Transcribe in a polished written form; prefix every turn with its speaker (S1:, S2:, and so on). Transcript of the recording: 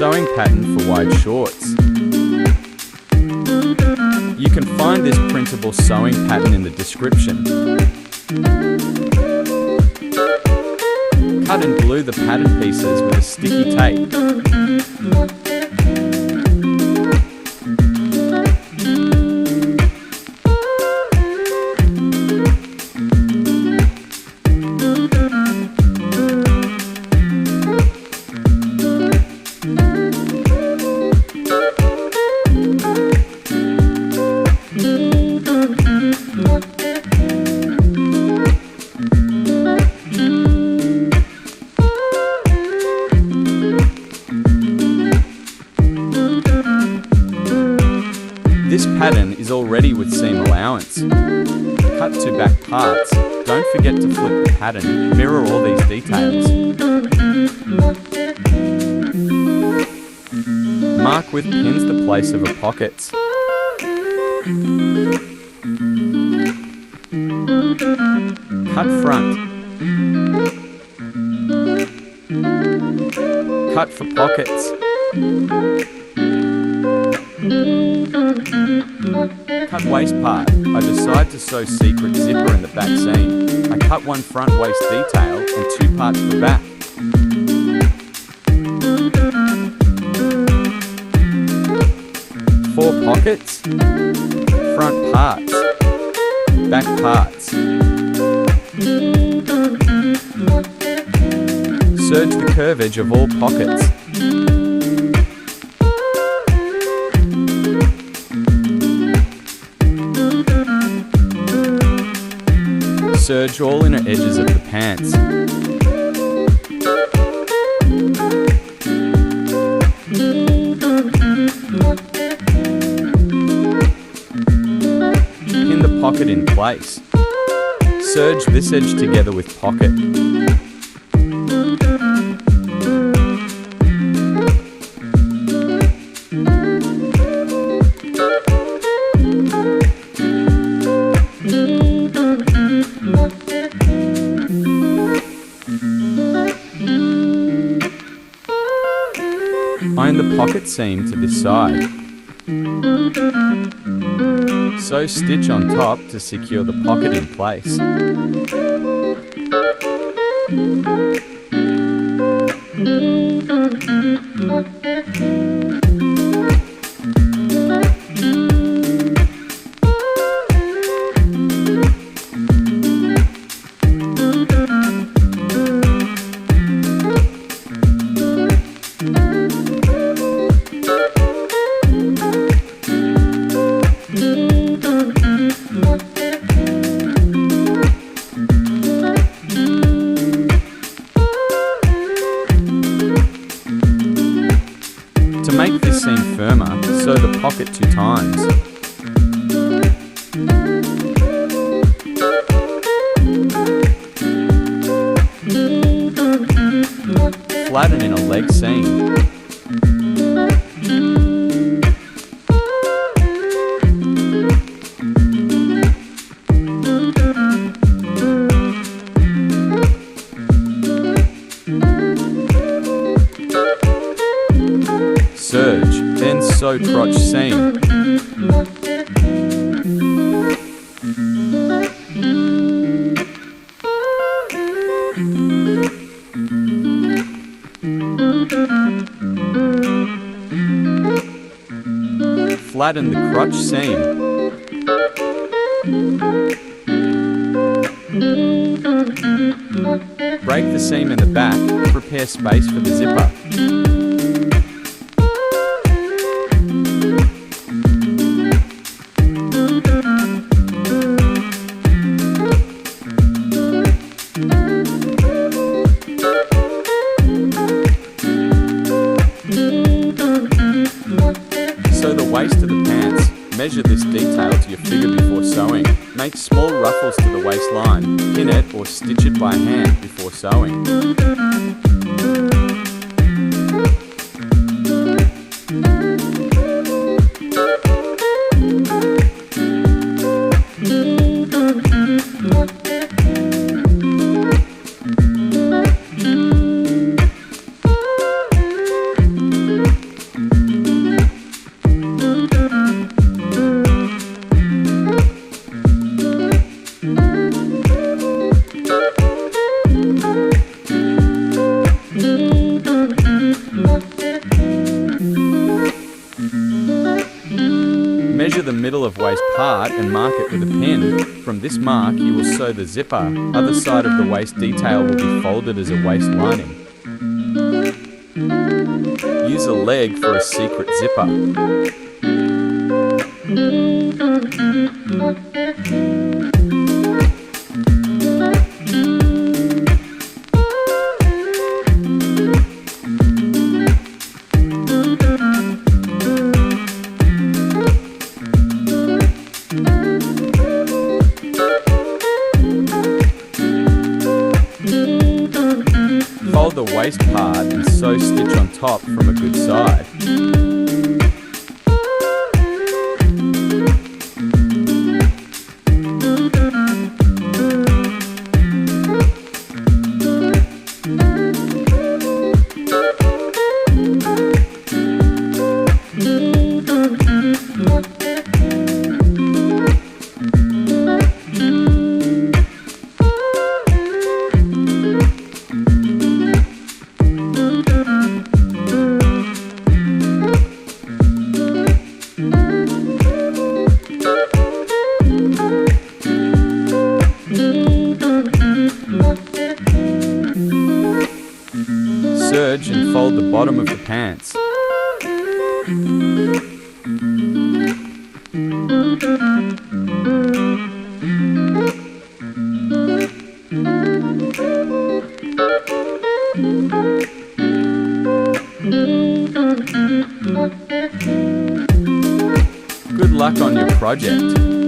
S1: sewing pattern for wide shorts. You can find this printable sewing pattern in the description. Cut and glue the pattern pieces with a sticky tape.
S2: This pattern is already with seam allowance. Cut to back parts. Don't forget to flip the pattern. Mirror all these details. Mark with pins the place of the pockets. Cut front. Cut for pockets. Cut waist part. I decide to sew secret zipper in the back seam. I cut one front waist detail and 2 parts for back. Four pockets, front parts, back parts. Serge the curve edge of all pockets. Serge all inner edges of the pants. Pin the pocket in place. Serge this edge together with pocket. Iron the pocket seam to this side. Sew stitch on top to secure the pocket in place. To make this seam firmer, sew the pocket 2 times. Flatten in a leg seam. Serge, then sew crotch seam. Flatten the crotch seam. Break the seam in the back, prepare space for the zipper. Sew the waist of the pants. Measure this detail to your figure before sewing. Make small ruffles to the waistline. Pin it or stitch it by hand before sewing. part and mark it with a pin. From this mark, you will sew the zipper. Other side of the waist detail will be folded as a waist lining. Use a leg for a secret zipper. Fold the waist part and sew stitch on top from a good side. Serge and fold the bottom of the pants. Good luck on your project.